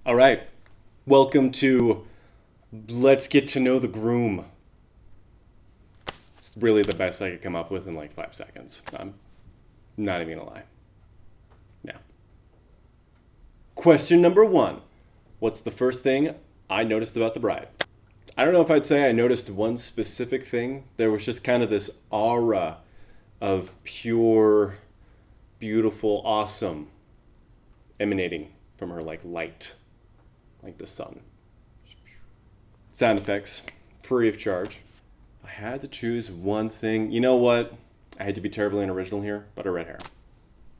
All right. Welcome to Let's Get to Know the Groom. It's really the best I could come up with in like 5 seconds. I'm not even gonna lie. Yeah. Question number one. What's the first thing I noticed about the bride? I don't know if I'd say I noticed one specific thing. There was just kind of this aura of pure, beautiful, awesome emanating from her, like light, like the sun. Sound effects, free of charge. I had to choose one thing. You know what? I hate to be terribly unoriginal here, but her red hair.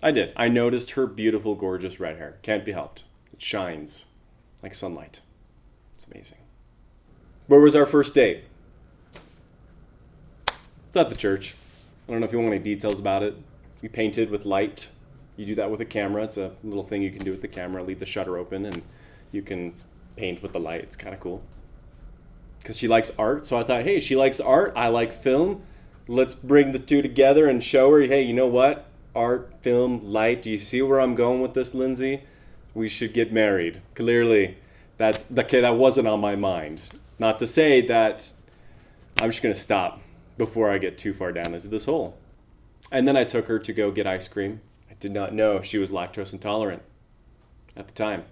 I did. I noticed her beautiful, gorgeous red hair. Can't be helped. It shines like sunlight. It's amazing. Where was our first date? It's at the church. I don't know if you want any details about it. We painted with light. You do that with a camera. It's a little thing you can do with the camera. Leave the shutter open and you can paint with the light. It's kind of cool. Because she likes art. So I thought, hey, she likes art. I like film. Let's bring the two together and show her, hey, you know what? Art, film, light. Do you see where I'm going with this, Lindsay? We should get married. Clearly, that wasn't on my mind. Not to say that I'm just going to stop before I get too far down into this hole. And then I took her to go get ice cream. I did not know she was lactose intolerant at the time.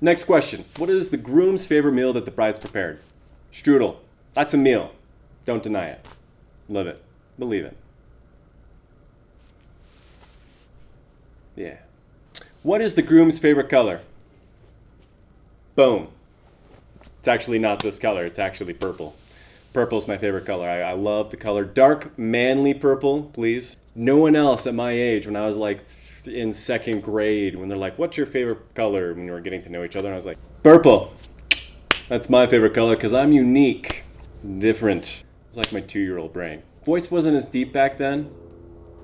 Next question. What is the groom's favorite meal that the bride's prepared? Strudel. That's a meal. Don't deny it. Live it. Believe it. Yeah. What is the groom's favorite color? Boom. It's actually not this color. It's actually purple. Purple's my favorite color. I love the color. Dark, manly purple, please. No one else at my age, when I was like in second grade, when they're like, what's your favorite color? When we were getting to know each other, and I was like, purple. That's my favorite color because I'm unique, different. It's like my 2-year-old brain. Voice wasn't as deep back then,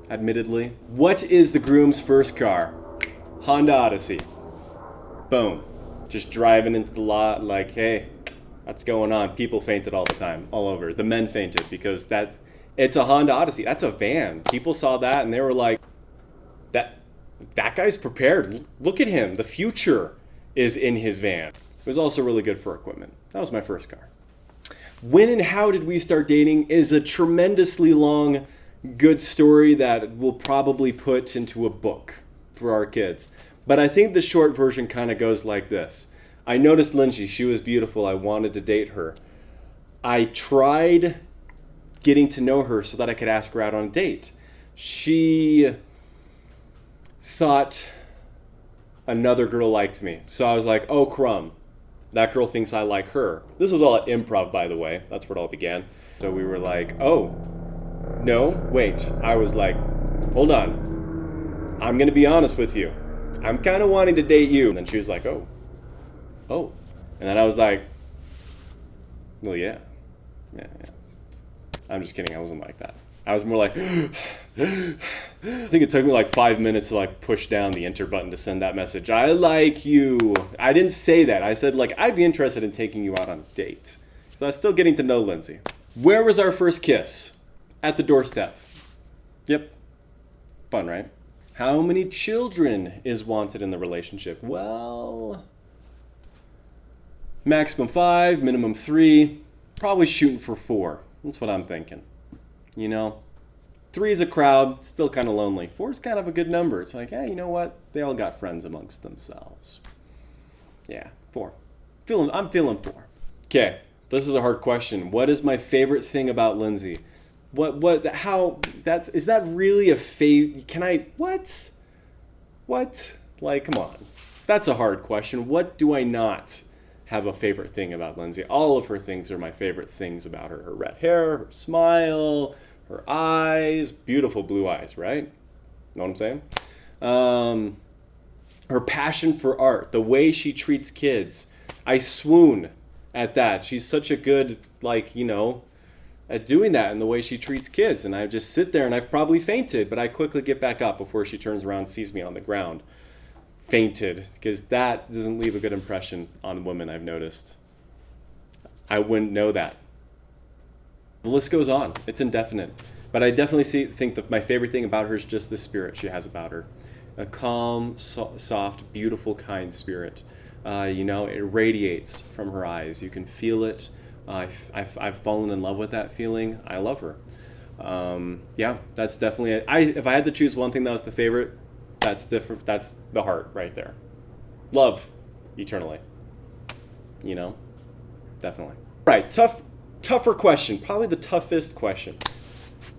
admittedly. What is the groom's first car? Honda Odyssey. Boom. Just driving into the lot like, hey, what's going on? People fainted all the time, all over. The men fainted because it's a Honda Odyssey. That's a van. People saw that and they were like, that guy's prepared. Look at him. The future is in his van. It was also really good for equipment. That was my first car. When and how did we start dating is a tremendously long, good story that we'll probably put into a book for our kids. But I think the short version kind of goes like this. I noticed Lindsay. She was beautiful. I wanted to date her. I tried getting to know her so that I could ask her out on a date. She thought another girl liked me. So I was like, oh, crumb. That girl thinks I like her. This was all at improv, by the way. That's where it all began. So we were like, oh, no, wait. I was like, hold on. I'm going to be honest with you. I'm kind of wanting to date you. And then she was like, oh. And then I was like, well, yeah. I'm just kidding. I wasn't like that. I was more like, I think it took me like 5 minutes to like push down the enter button to send that message. I like you. I didn't say that. I said like, I'd be interested in taking you out on a date. So I was still getting to know Lindsay. Where was our first kiss? At the doorstep. Yep. Fun, right? How many children is wanted in the relationship? Well, maximum 5, minimum 3. Probably shooting for 4. That's what I'm thinking. You know, 3 is a crowd, still kind of lonely. 4 is kind of a good number. It's like, hey, you know what? They all got friends amongst themselves. Yeah, 4. I'm feeling 4. Okay, this is a hard question. What is my favorite thing about Lindsay? Is that really a what? Like, come on. That's a hard question. What do I not have a favorite thing about Lindsay? All of her things are my favorite things about her. Her red hair, her smile, her eyes, beautiful blue eyes, right? Know what I'm saying? Her passion for art, the way she treats kids. I swoon at that. She's such a good, at doing that and the way she treats kids. And I just sit there and I've probably fainted, but I quickly get back up before she turns around and sees me on the ground. Fainted, because that doesn't leave a good impression on women, I've noticed. I wouldn't know that. The list goes on. It's indefinite. But I definitely think that my favorite thing about her is just the spirit she has about her. A calm, soft, beautiful, kind spirit. It radiates from her eyes. You can feel it. I've fallen in love with that feeling. I love her. Yeah, that's definitely it. If I had to choose one thing that was the favorite, that's different. That's the heart right there. Love eternally. Definitely. Right, tougher question. Probably the toughest question.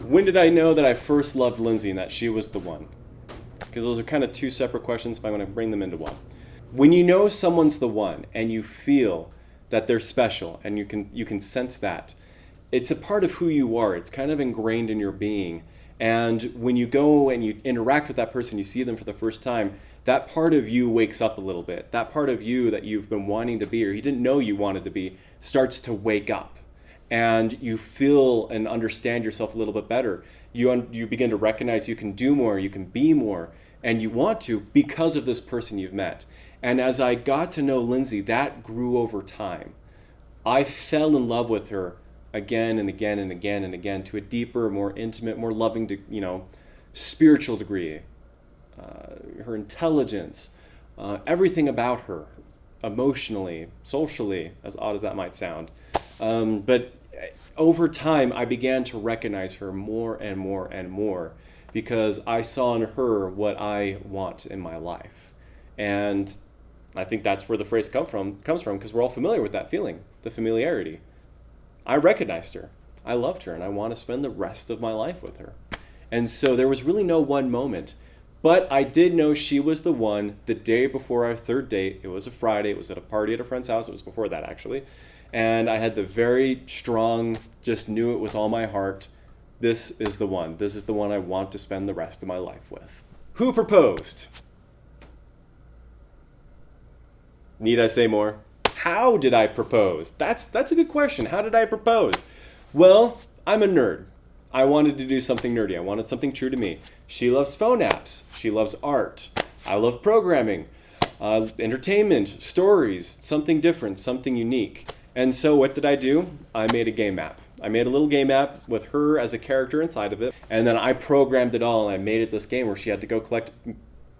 When did I know that I first loved Lindsay and that she was the one? Because those are kind of two separate questions, but I'm going to bring them into one. When you know someone's the one and you feel that they're special and you can sense that, it's a part of who you are. It's kind of ingrained in your being. And when you go and you interact with that person, you see them for the first time, that part of you wakes up a little bit. That part of you that you've been wanting to be or you didn't know you wanted to be starts to wake up. And you feel and understand yourself a little bit better. You begin to recognize you can do more, you can be more, and you want to because of this person you've met. And as I got to know Lindsay, that grew over time. I fell in love with her again and again and again and again to a deeper, more intimate, more loving, spiritual degree. Her intelligence, everything about her, emotionally, socially, as odd as that might sound. But over time, I began to recognize her more and more and more because I saw in her what I want in my life. And I think that's where the phrase comes from, because we're all familiar with that feeling, the familiarity. I recognized her. I loved her, and I want to spend the rest of my life with her. And so there was really no one moment. But I did know she was the one the day before our third date. It was a Friday. It was at a party at a friend's house. It was before that, actually. And I had the very strong, just knew it with all my heart, this is the one. This is the one I want to spend the rest of my life with. Who proposed? Need I say more? How did I propose? That's a good question. How did I propose? Well, I'm a nerd. I wanted to do something nerdy. I wanted something true to me. She loves phone apps. She loves art. I love programming, entertainment, stories, something different, something unique. And so what did I do? I made a game app. I made a little game app with her as a character inside of it. And then I programmed it all and I made it this game where she had to go collect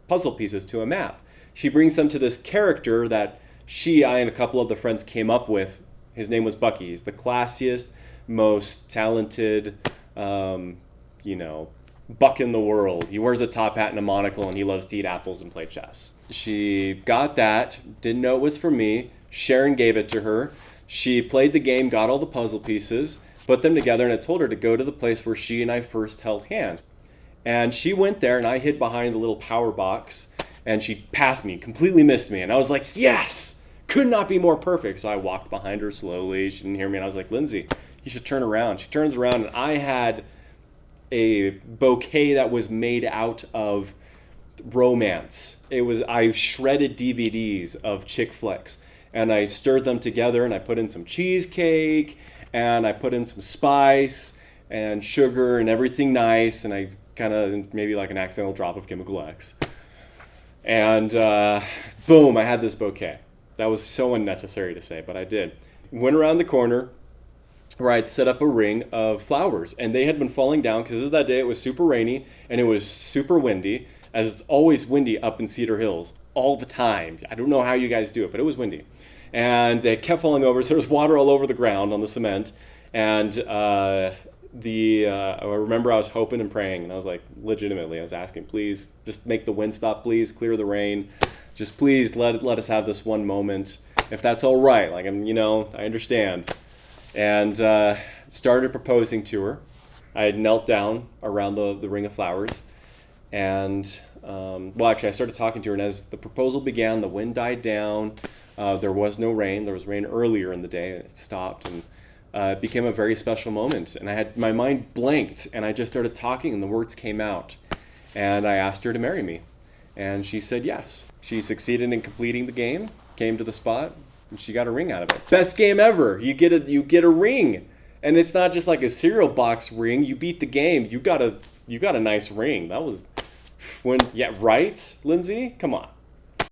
puzzle pieces to a map. She brings them to this character that I and a couple of the friends came up with. His name was Bucky. He's the classiest, most talented, buck in the world. He wears a top hat and a monocle and he loves to eat apples and play chess. She got that, didn't know it was for me. Sharon gave it to her. She played the game, got all the puzzle pieces, put them together, and I told her to go to the place where she and I first held hands. And she went there and I hid behind the little power box and she passed me, completely missed me. And I was like, yes, could not be more perfect. So I walked behind her slowly. She didn't hear me. And I was like, Lindsay, you should turn around. She turns around and I had a bouquet that was made out of romance. I shredded DVDs of chick flicks and I stirred them together and I put in some cheesecake and I put in some spice and sugar and everything nice, and I kind of maybe like an accidental drop of Chemical X. And boom, I had this bouquet. That was so unnecessary to say, but I did. Went around the corner where I'd set up a ring of flowers, and they had been falling down because that day it was super rainy and it was super windy, as it's always windy up in Cedar Hills all the time. I don't know how you guys do it, but it was windy. And they kept falling over, so there was water all over the ground on the cement. And I remember I was hoping and praying, and I was like, legitimately, I was asking, please, just make the wind stop, please, clear the rain. Just please let us have this one moment, if that's all right. Like, I understand. And started proposing to her. I had knelt down around the ring of flowers. And, actually, I started talking to her, and as the proposal began, the wind died down. There was no rain. There was rain earlier in the day, and it stopped, and it became a very special moment. And my mind blanked, and I just started talking, and the words came out. And I asked her to marry me, and she said yes. She succeeded in completing the game, came to the spot, and she got a ring out of it. Best game ever. You get a ring, and it's not just like a cereal box ring. You beat the game. You got a nice ring. That was right, Lindsay? Come on.